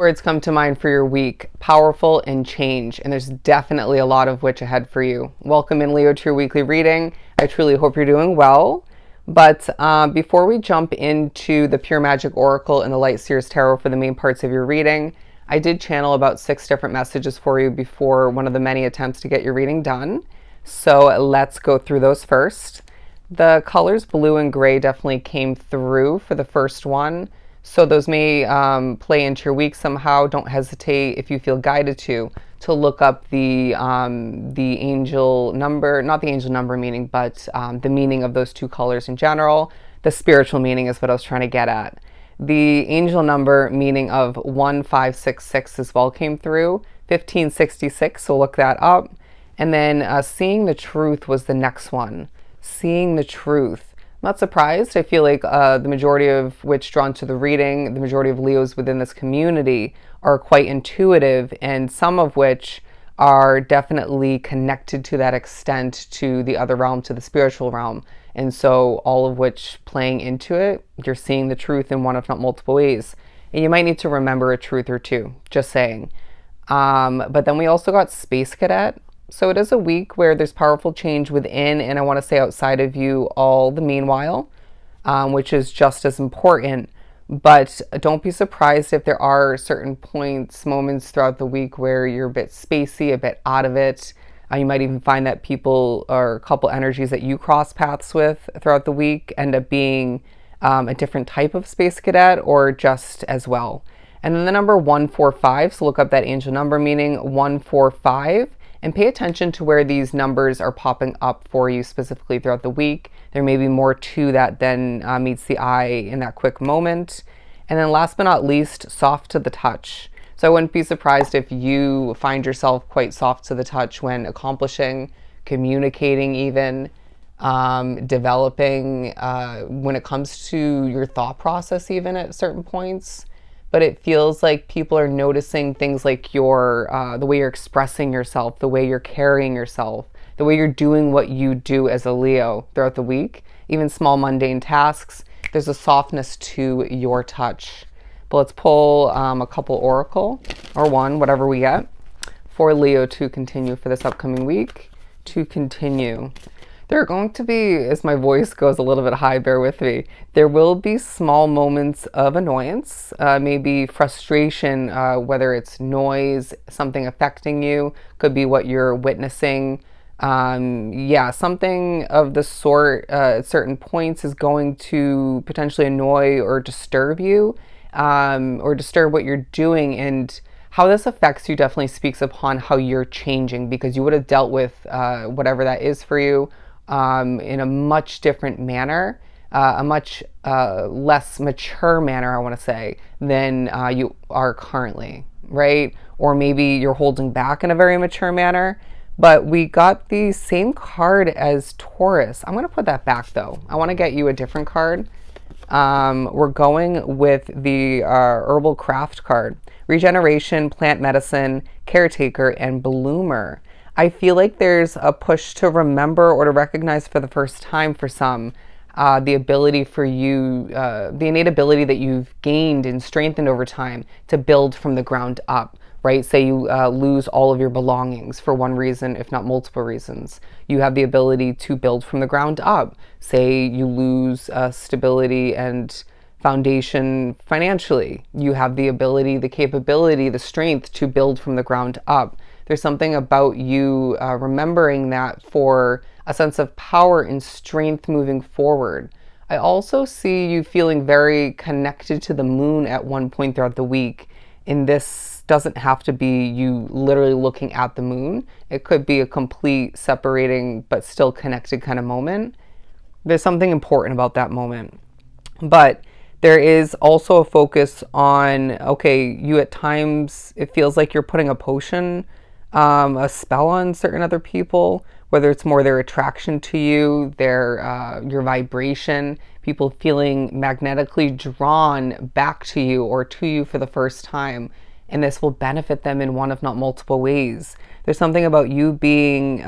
Words come to mind for your week: powerful and change, and there's definitely a lot of which ahead for you. Welcome in, Leo, to your weekly reading. I truly hope you're doing well. But before we jump into the Pure Magic Oracle and the Light Seers Tarot for the main parts of your reading, I did channel about 6 different messages for you before one of the many attempts to get your reading done. So let's go through those first. The colors blue and gray definitely came through for the first one. So those may play into your week somehow. Don't hesitate, if you feel guided to look up the angel number, not the angel number meaning, but the meaning of those two colors in general. The spiritual meaning is what I was trying to get at. The angel number meaning of 1566 as well came through, 1566, so look that up. And then seeing the truth was the next one. Seeing the truth. I'm not surprised. I feel like the majority of which drawn to the reading, the majority of Leos within this community are quite intuitive, and some of which are definitely connected to that extent to the other realm, to the spiritual realm. And so all of which playing into it, you're seeing the truth in one, if not multiple ways. And you might need to remember a truth or two, just saying. But then we also got Space Cadet. So it is a week where there's powerful change within, and I want to say outside of you all the meanwhile, which is just as important. But don't be surprised if there are certain points, moments throughout the week where you're a bit spacey, a bit out of it. You might even find that people or a couple energies that you cross paths with throughout the week end up being a different type of Space Cadet or just as well. And then the number 145, so look up that angel number meaning 145. And pay attention to where these numbers are popping up for you specifically throughout the week. There may be more to that than meets the eye in that quick moment. And then last but not least, soft to the touch. So I wouldn't be surprised if you find yourself quite soft to the touch when accomplishing, communicating even, developing, when it comes to your thought process even at certain points. But it feels like people are noticing things like your the way you're expressing yourself, the way you're carrying yourself, the way you're doing what you do as a Leo throughout the week, even small mundane tasks. There's a softness to your touch. But let's pull a couple oracle, or one, whatever we get, for Leo to continue for this upcoming week. To continue. There are going to be, as my voice goes a little bit high, bear with me, there will be small moments of annoyance, maybe frustration, whether it's noise, something affecting you, could be what you're witnessing. Yeah, something of the sort at certain points is going to potentially annoy or disturb you, or disturb what you're doing. And how this affects you definitely speaks upon how you're changing, because you would have dealt with whatever that is for you in a much different manner, a much less mature manner, I want to say, than you are currently, right? Or maybe you're holding back in a very mature manner. But we got the same card as Taurus. I'm going to put that back though. I want to get you a different card. We're going with the Herbal Craft card. Regeneration, Plant Medicine, Caretaker, and Bloomer. I feel like there's a push to remember or to recognize for the first time for some the ability for you, the innate ability that you've gained and strengthened over time to build from the ground up, right? Say you lose all of your belongings for one reason, if not multiple reasons. You have the ability to build from the ground up. Say you lose stability and foundation financially. You have the ability, the capability, the strength to build from the ground up. There's something about you remembering that for a sense of power and strength moving forward. I also see you feeling very connected to the moon at one point throughout the week. And this doesn't have to be you literally looking at the moon. It could be a complete separating but still connected kind of moment. There's something important about that moment. But there is also a focus on, okay, you at times, it feels like you're putting a potion, a spell on certain other people, whether it's more their attraction to you, their your vibration, people feeling magnetically drawn back to you or to you for the first time, and this will benefit them in one if not multiple ways. There's something about you being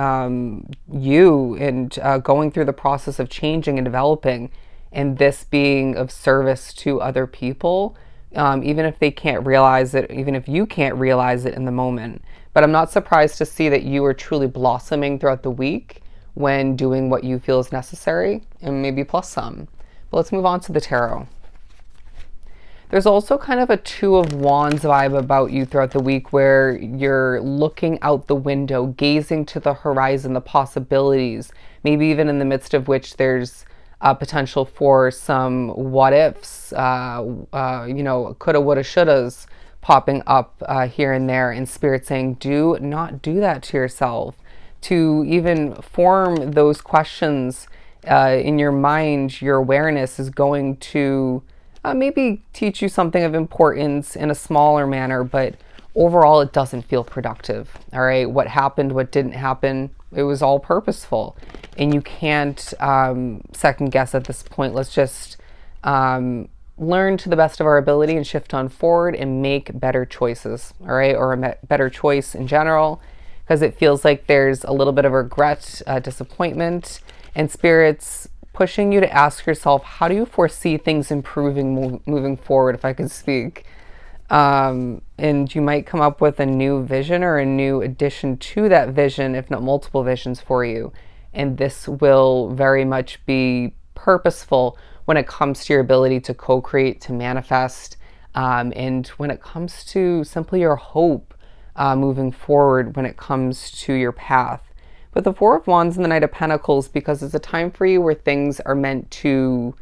you and going through the process of changing and developing, and this being of service to other people even if they can't realize it, even if you can't realize it in the moment. But I'm not surprised to see that you are truly blossoming throughout the week when doing what you feel is necessary, and maybe plus some. But let's move on to the tarot. There's also kind of a Two of Wands vibe about you throughout the week where you're looking out the window, gazing to the horizon, the possibilities, maybe even in the midst of which there's potential for some what ifs, coulda, woulda, shouldas popping up here and there, and Spirit saying, do not do that to yourself. To even form those questions in your mind, your awareness is going to maybe teach you something of importance in a smaller manner, but overall it doesn't feel productive. All right, what happened, what didn't happen, it was all purposeful, and you can't second guess at this point. Let's just learn to the best of our ability and shift on forward and make better choices, all right, or a better choice in general, because it feels like there's a little bit of regret, disappointment, and Spirit's pushing you to ask yourself, how do you foresee things improving moving forward, if I could speak? And you might come up with a new vision or a new addition to that vision, if not multiple visions for you. And this will very much be purposeful when it comes to your ability to co-create, to manifest, and when it comes to simply your hope moving forward when it comes to your path. But the Four of Wands and the Knight of Pentacles, because it's a time for you where things are meant to,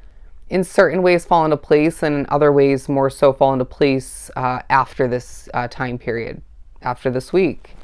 in certain ways, fall into place, and in other ways more so fall into place after this time period, after this week.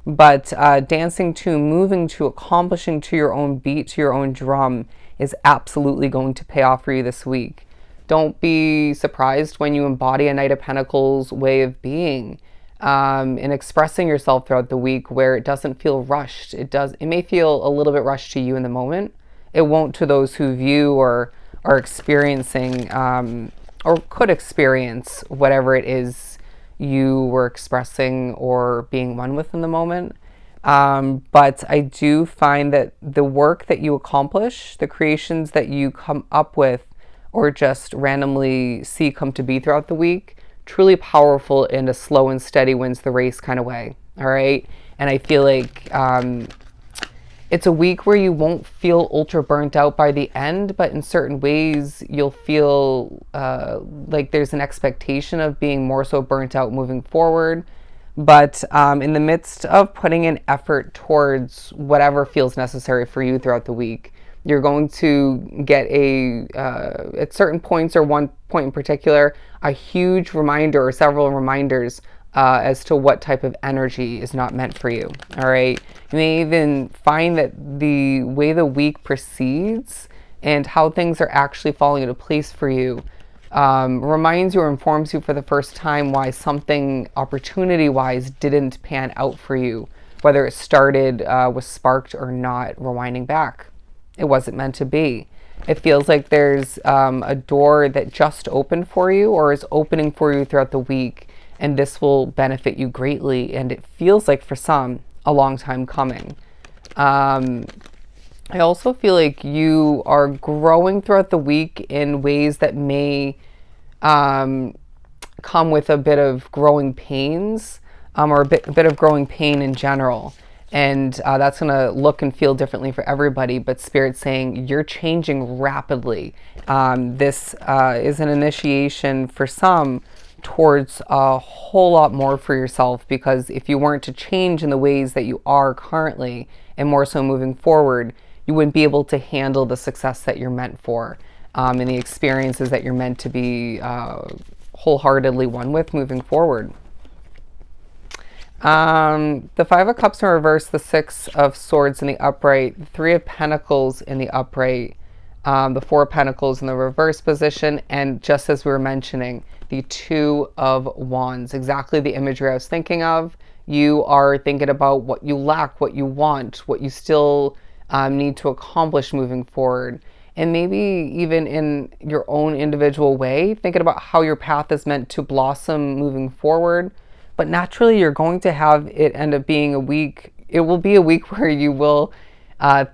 But dancing to, moving to, accomplishing to your own beat, to your own drum, is absolutely going to pay off for you this week. Don't be surprised when you embody a Knight of Pentacles way of being. In expressing yourself throughout the week, where it doesn't feel rushed. It may feel a little bit rushed to you in the moment. It won't to those who view or are experiencing or could experience whatever it is you were expressing or being one with in the moment. But I do find that the work that you accomplish, the creations that you come up with or just randomly see come to be throughout the week, truly powerful in a slow and steady wins the race kind of way. All right. And I feel like it's a week where you won't feel ultra burnt out by the end, but in certain ways you'll feel like there's an expectation of being more so burnt out moving forward. But in the midst of putting in effort towards whatever feels necessary for you throughout the week, you're going to get at certain points, or one point in particular, a huge reminder or several reminders as to what type of energy is not meant for you. All right. You may even find that the way the week proceeds and how things are actually falling into place for you reminds you or informs you for the first time why something opportunity-wise didn't pan out for you, whether it started, was sparked or not. Rewinding back, it wasn't meant to be. It feels like there's a door that just opened for you or is opening for you throughout the week, and this will benefit you greatly, and it feels like for some a long time coming. I also feel like you are growing throughout the week in ways that may come with a bit of growing pains, or a bit of growing pain in general. And that's going to look and feel differently for everybody, but Spirit's saying you're changing rapidly. This is an initiation for some towards a whole lot more for yourself, because if you weren't to change in the ways that you are currently, and more so moving forward, you wouldn't be able to handle the success that you're meant for, and the experiences that you're meant to be wholeheartedly one with moving forward. The Five of Cups in reverse, the Six of Swords in the upright, the Three of Pentacles in the upright, the Four of Pentacles in the reverse position, and just as we were mentioning, the Two of Wands, exactly the imagery I was thinking of. You are thinking about what you lack, what you want, what you still need to accomplish moving forward. And maybe even in your own individual way, thinking about how your path is meant to blossom moving forward. But naturally, you're going to have it end up being a week. It will be a week where you will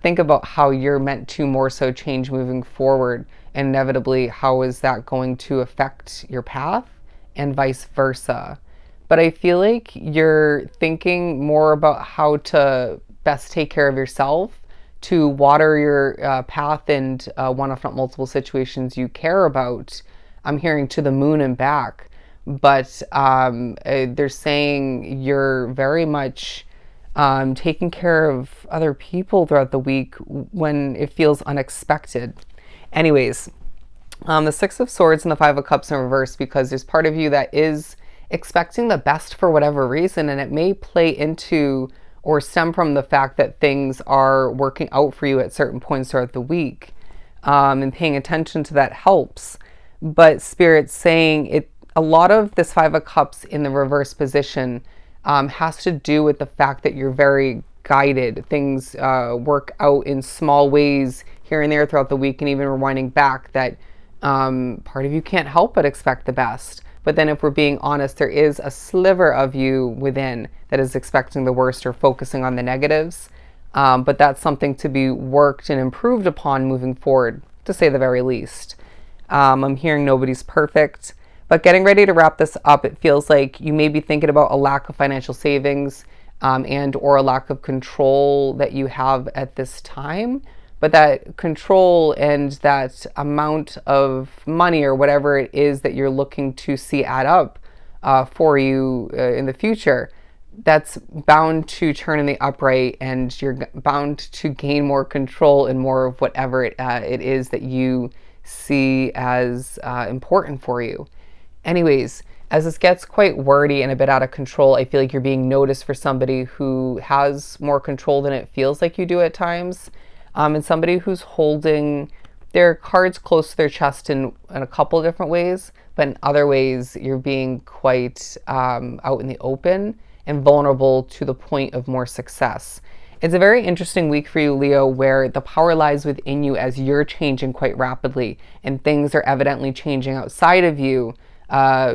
think about how you're meant to more so change moving forward. And inevitably, how is that going to affect your path and vice versa. But I feel like you're thinking more about how to best take care of yourself, to water your path and one, if not multiple situations you care about. I'm hearing to the moon and back, but they're saying you're very much taking care of other people throughout the week when it feels unexpected. Anyways, the Six of Swords and the Five of Cups in reverse, because there's part of you that is expecting the best for whatever reason, and it may play into or stem from the fact that things are working out for you at certain points throughout the week. And paying attention to that helps. But Spirit's saying it. A lot of this Five of Cups in the reverse position has to do with the fact that you're very guided. Things work out in small ways here and there throughout the week, and even rewinding back that part of you can't help but expect the best. But then if we're being honest, there is a sliver of you within that is expecting the worst or focusing on the negatives. But that's something to be worked and improved upon moving forward, to say the very least. I'm hearing nobody's perfect. But getting ready to wrap this up, it feels like you may be thinking about a lack of financial savings and or a lack of control that you have at this time. But that control and that amount of money or whatever it is that you're looking to see add up for you in the future, that's bound to turn in the upright, and you're bound to gain more control and more of whatever it is that you see as important for you. Anyways, as this gets quite wordy and a bit out of control, I feel like you're being noticed for somebody who has more control than it feels like you do at times. And somebody who's holding their cards close to their chest in a couple of different ways, but in other ways, you're being quite out in the open and vulnerable to the point of more success. It's a very interesting week for you, Leo, where the power lies within you as you're changing quite rapidly, and things are evidently changing outside of you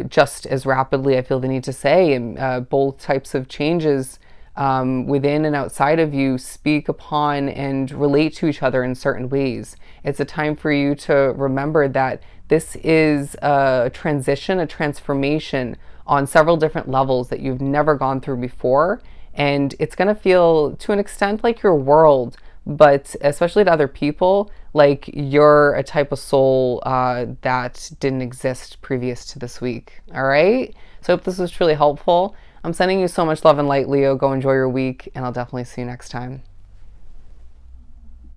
just as rapidly, I feel the need to say. And both types of changes within and outside of you speak upon and relate to each other in certain ways. It's a time for you to remember that this is a transition, a transformation on several different levels that you've never gone through before. And it's going to feel, to an extent, like your world, but especially to other people, like you're a type of soul that didn't exist previous to this week. All right? So I hope this was truly helpful. I'm sending you so much love and light, Leo. Go enjoy your week, and I'll definitely see you next time.